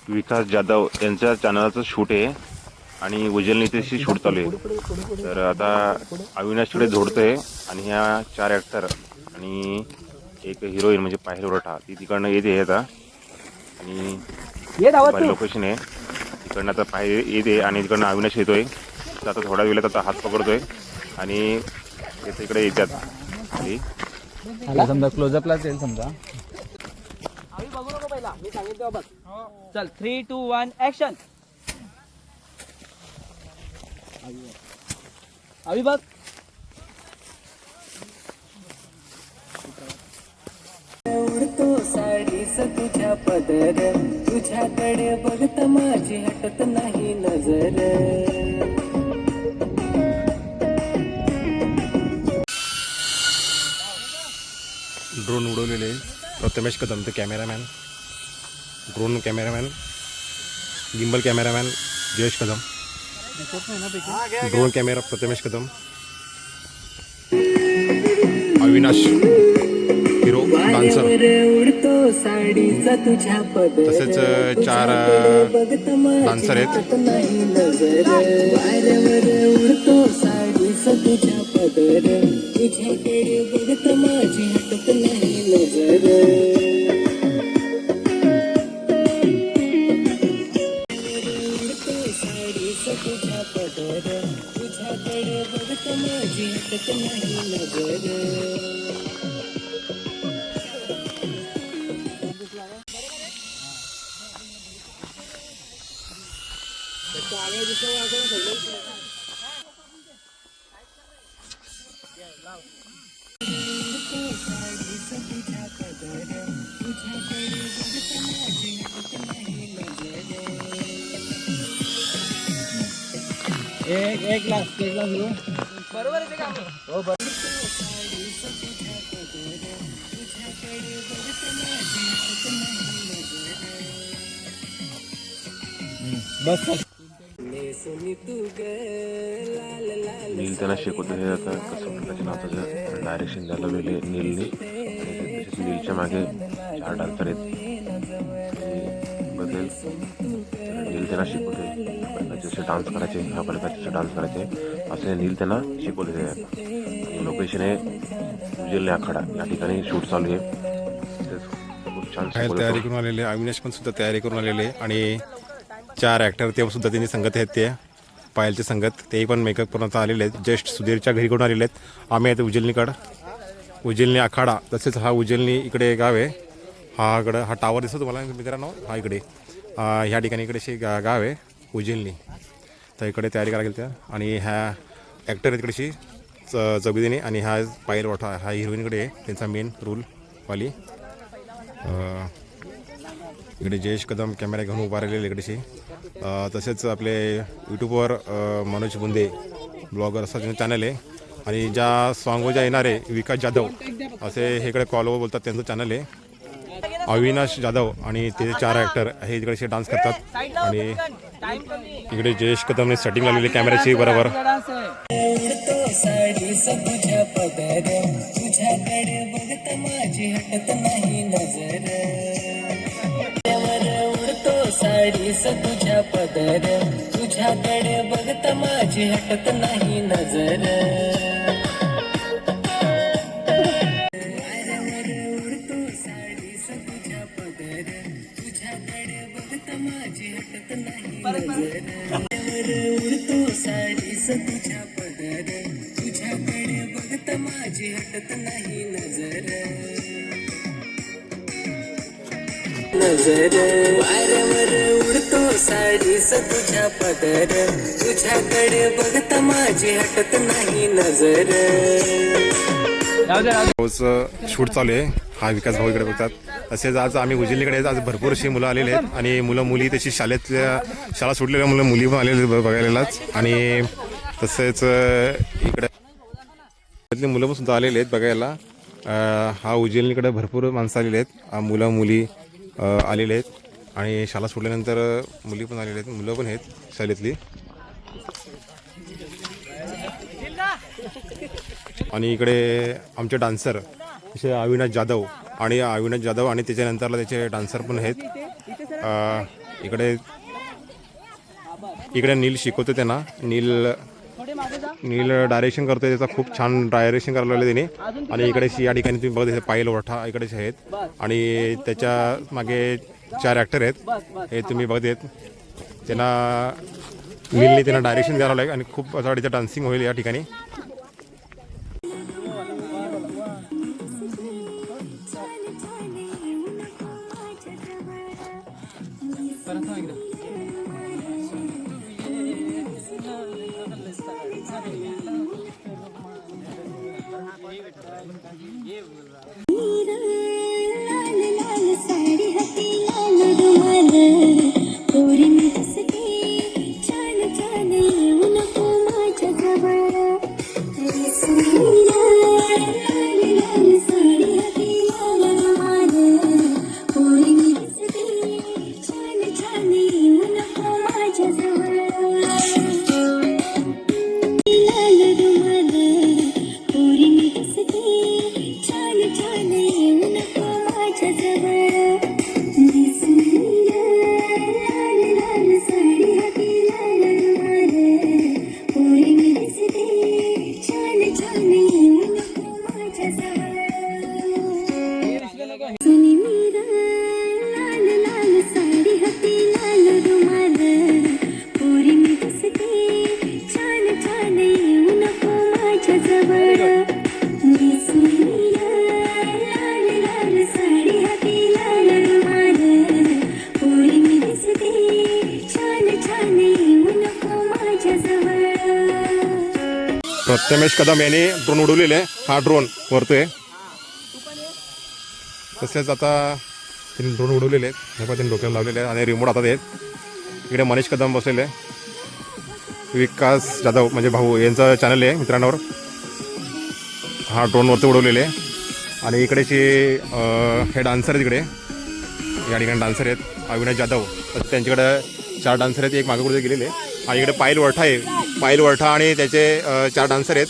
विकास जाधव यांच्या चॅनलचं शूट आहे आणि उज्जैन इथे शूट चालू आहे। तर आता अविनाश तिकडे झोडतोय आणि ह्या 4 ॲक्टर आणि एक हिरोईन म्हणजे पायल उरठा ती तिकडनं येते आता आणि लोकेशन आहे तिकडनं आता पायल येते आणि तिकडनं अविनाश येतोय। तर आता थोड्या वेळात आता हात पकडतोय आणि ते इकडे येतात खाली समजा क्लोजअपला येईल समजा बघू नको पहिला मी सांगितलं बघ। चल 3 2 1 ऍक्शन। अभी बघ उडतो साडीच तुझ्या पदर तुझ्याकडे बघत माझी हटत नाही नजर। ड्रोन उडवलेले प्रथमेश कदम ते cameraman, drone cameraman, gimbal cameraman Jayesh Kadam, drone camera Prathamesh Kadam, Avinash hero dancer, उडतो साडीचा तुझ्या पदर तसेच 4 डान्सर आहेत। नाही नजर वाऱ्यावर उडतो साडीचा तुझ्या पदर तुझ्याकडे बघत माझी हटत नाही नजर। उडतो साडीचा तुझ्या पदर तुझ्याकडे बघत माझी हटत नाही नजर। एक लास्ट बरोबर आहे ते काम हो बरोबर। बस नील त्यांना शिकवतो हे आता कसं प्रकारच्या नाचाचं डायरेक्शन द्यायला वेगळे नीलने तसेच नीलच्या मागे 4 डान्सर आहेत बदल नील त्यांना शिकवते प्रकारचे असे डान्स करायचे ह्या प्रकारचे डान्स करायचे असे नील त्यांना शिकवले आणि लोकेशन आहे उज्जैन आखाडा या ठिकाणी शूट चालू आहे। खूप छान तयारी करून आलेले अविनाश पण सुद्धा तयारी करून आलेले आणि 4 ॲक्टर ते सुद्धा त्यांनी संगत आहेत ते पायलचे संगत ते पण मेकअप करून आता आलेले आहेत। जस्ट सुधीरच्या घरी करून आलेले आहेत। आम्ही आहेत उज्जैनीकडं उज्जैनी आखाडा तसेच हा उज्जैनी इकडे गाव आहे। हा इकडं हा टावर दिसतो तुम्हाला मित्रांनो हा इकडे ह्या ठिकाणी इकडे गाव आहे उज्जैनी। तर इकडे तयारी करायला गेली त्या आणि ह्या ॲक्टर आहेत इकडेशी जबीदेने आणि हा पायल वठा हा हिरोईनकडे आहे त्यांचा मेन रोलवाली। इकडे जयेश कदम कॅमेरा घेऊन उभा राहिलेले इकडेशी तसेच आपले यूट्यूबवर मनोज बुंदे ब्लॉगर असं त्यांचं चॅनल आहे आणि ज्या सॉंगवर ज्या येणार आहे विकास जाधव असे हे इकडे कॉलवर बोलतात त्यांचं चॅनल आहे। अविनाश जाधव आणि ते 4 ॲक्टर हे इकडे डान्स करतात आणि इकडे जयेश कदमने सेटिंग लावलेली कॅमेऱ्याची बरोबर। साडीस तुझ्या पदर तुझ्याकडे बघत माझी हटत नाही नजर। उडतो साडीस तुझ्या पदर तुझ्याकडे बघत माझी हटत नाही नजर। उडतो साडीस तुझ्या पदर तुझ्याकडे बघत माझी हटत नाही नजर। नजर वाऱ्यावर उडतो साडीस तुझ्या पदर तुझ्याकडे बघत माझी हटत नाही नजर। रोज शूट चालू आहे हा विकास भाऊ इकडे बघतात। तसेच आज आम्ही उज्जैनीकडे आज भरपूर अशी मुलं आलेले आहेत आणि मुलं मुली तशी शाळा सुटलेल्या मुलं मुली पण आलेले बघायलाच आणि तसेच इकडे मुलं पण सुद्धा आलेले आहेत बघायला। हा उज्जैनीकडे भरपूर माणसं आलेली आहेत मुलं मुली आलेले आहेत आणि शाळा सुटल्यानंतर मुली पण आलेल्या आहेत मुलं पण आहेत शाळेतली। आणि इकडे आमचे डान्सर असे अविनाश जाधव आणि त्याच्यानंतरला त्याचे डान्सर पण आहेत इकडे नील शिकवतो त्यांना. नील डायरेक्शन करतोय, त्याचा खूप छान डायरेक्शन करायला लागलं त्याने. आणि इकडेशी या ठिकाणी तुम्ही बघत पायल ओढा इकडेच आहेत आणि त्याच्या मागे 4 ॲक्टर आहेत. हे तुम्ही बघत आहेत. त्यांना नीलने त्यांना डायरेक्शन द्यायला लागलं आणि खूप असं डान्सिंग होईल या ठिकाणी. प्रथमेश कदम याने ड्रोन उडवलेले आहे. हा ड्रोन वरतोय. तसेच आता त्यांनी ड्रोन उडवलेले आहेत. हे पण त्यांनी डोक्याला लावलेले आहेत आणि रिमोट हातात आहेत. इकडे मनीष कदम बसलेले आहे. विकास जाधव म्हणजे भाऊ यांचं चॅनल आहे मित्रांवर. हा ड्रोन वरती उडवलेले आहे. आणि इकडेचे हे डान्सर आहेत. इकडे या ठिकाणी डान्सर आहेत अविनाश जाधव. तर त्यांच्याकडे 4 डान्सर आहेत. एक मागे पुढे गेलेले. आणि इकडे पायल वरठा आहे. पायल वरठा आणि त्याचे 4 डान्सर आहेत.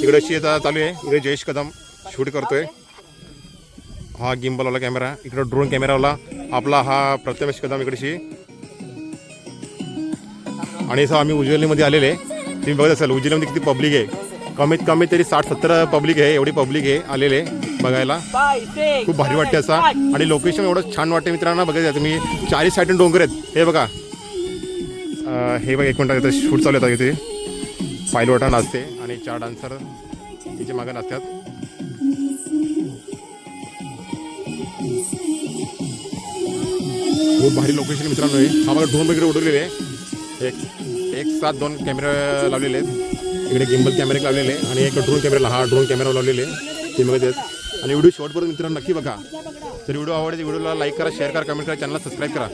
इकडे आता चालू आहे. इकडे जयेश कदम शूट करतोय. हा गिम्बलवाला कॅमेरा. इकडे ड्रोन कॅमेरावाला आपला हा प्रथमेश कदम इकडेशी. आणि असं आम्ही उज्जैनमध्ये आलेले. तुम्ही बघत असाल उज्जैनमध्ये किती पब्लिक आहे. कमीत कमी तरी 60-70 पब्लिक आहे. एवढी पब्लिक आहे आलेले बघायला. खूप भारी वाटते असा. आणि लोकेशन एवढं छान वाटते मित्रांनो. बघायचं तुम्ही 4 साईडून डोंगर आहेत. हे बघा हे बघा 1 मिनिट इथं शूट चालू येतात. इथे पायलवटा नाचते आणि 4 डान्सर तिच्या मागे नाचतात. खूप भारी लोकेशन मित्रांनो आहे. हा बघा ड्रोन वगैरे उडवलेले आहे. एक साथ 2 कॅमेरे लावलेले आहेत. इकडे गिम्बल कॅमेरे लावलेले आणि एक ड्रोन कॅमेरा. हा ड्रोन कॅमेरा लावलेले ते बघत आहेत. आणि व्हिडिओ शॉर्टपर्यंत मित्रांनो नक्की बघा. तर व्हिडिओ आवडते व्हिडिओला लाईक करा, शेअर करा, कमेंट करा, चॅनलला सबस्क्राईब करा.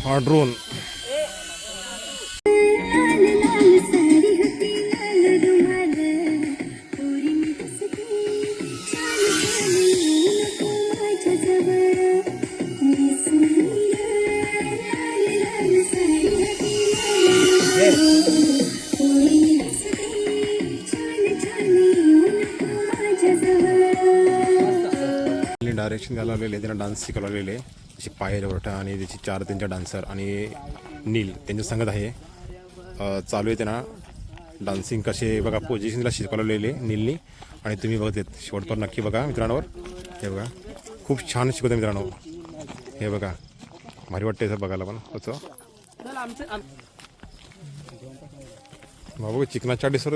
हा ड्रोन डायरेक्शन द्यायला लावलेले. त्यांना डान्स शिकायला लावलेले. जशी पायल वरठा आणि त्याची 4 त्यांच्या डान्सर आणि नील त्यांच्या संगत आहे. चालू आहे त्यांना डान्सिंग कसे बघा पोझिशनला शिकवलं लावलेले नीलनी. आणि तुम्ही बघत आहेत शेवटपर नक्की बघा मित्रांवर. हे बघा खूप छान शिकवतं मित्रांनो. हे बघा भारी वाटते असं बघायला पण. कसं बाबू चिकना चाट सर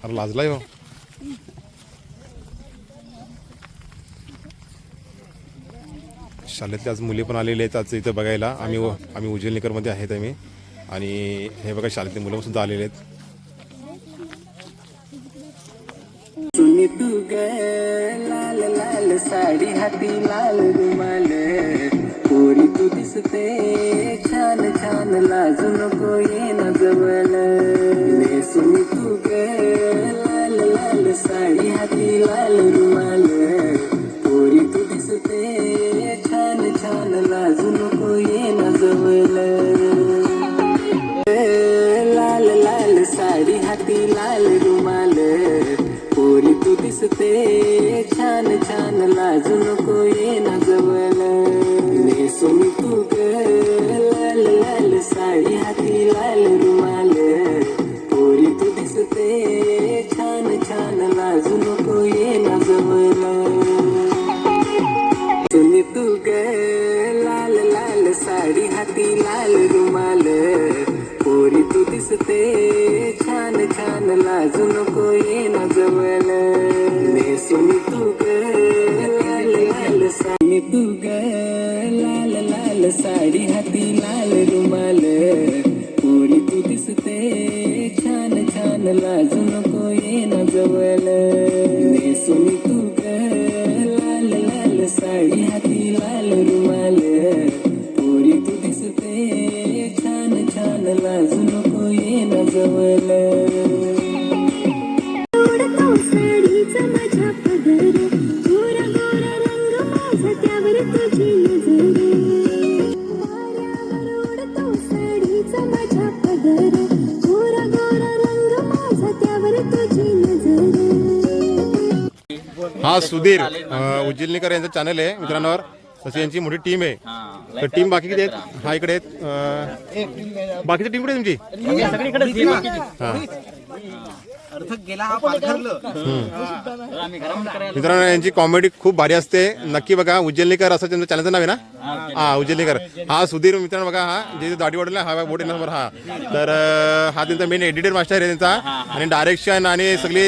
अरे लाजलाय हो. शाळेतले आज मुले पण आलेले आहेत आज इथं बघायला. आम्ही उज्जैनकरमध्ये आहेत आम्ही. आणि हे बघा शाळेतले मुलं सुद्धा आलेले आहेत. सुनी तू ग लाल लाल साडी हाती लाल रुमाल पोरी तू दिसते छान छान लाजू नको ये न जवळ सुनी तू ग लाल लाल लाल साडी हाती लाल रुमाल पोरी तू दिसते छान छान लाजू नको ये ना जवळ लाल लाल साडी हाती लाल रुमाल पोरी तू दिसते छान छान लाजू नको ये ना जवळ नेसून तू ग लाल लाल साडी हाती लाल रुमाल पोरी तू दिसते छान छान लाजू नको ये ना जवळ सुनी तू ग लाल लाल साडी हाती लाल रुमाल पोरी तू दिसते छान छान लाजू नको ये ना जवळ नेसून तू ग लाल लाल साडी तू ग लाल लाल साडी हाती लाल रुमाल पोरी तू दिसते छान छान लाजू नको ये ना जवळ नेसून तू ग लाल लाल साडी हाती लाल रुमाल पोरी तू दिसते छान छान लाजू नको ये ना जवळ उडतो साडीचा माझा पदर गोरा गोरा रंग माझा त्यावर तुझी नजर वाऱ्यावर उडतो साडीचा माझा पदर गोरा गोरा रंग माझा त्यावर तुझी नजर हा सुधीर उज्जिलनीकर यांचं चॅनल आहे मित्रांनो. तशी यांची मोठी टीम आहे. तर टीम बाकी किती आहेत? हा इकडे आहेत. बाकीची टीम कुठे आहे तुमची? हा. मित्रांनो यांची कॉमेडी खूप भारी असते. नक्की बघा. उज्जिलनीकर असं त्यांचं चॅनलचं नाव आहे ना. हा उज्जिलनीकर. हा सुधीर मित्रांनो बघा. हा जे दाढी वाढवला हा बोट नंबर हा. तर हा त्यांचा मेन एडिटर मास्टर आहे त्यांचा. आणि डायरेक्शन आणि सगळी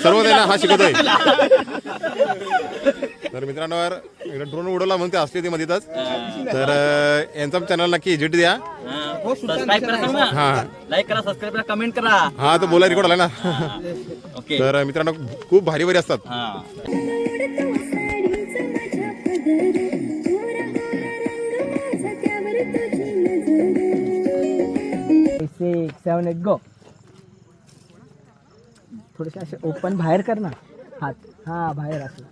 सर्व त्यांना हा शिकवतोय. तर मित्रांनो ड्रोन उडवला म्हणून ते असले ते मध्येच. तर यांचा चॅनल नक्की व्हिजिट द्या. सबस्क्राईब करा, हा लाईक करा, सबस्क्राईब करा, कमेंट करा. हा तो बोला रेकॉर्ड आला ना. ओके. तर मित्रांनो खूप भारी भारी असतात. उडतो साडीचा माझा पदर गोरा गोरा रंग माझा त्यावर तुझी नजर 6 7 8 गो. थोडेसे असे ओपन बाहेर कर ना हात. हा बाहेर असं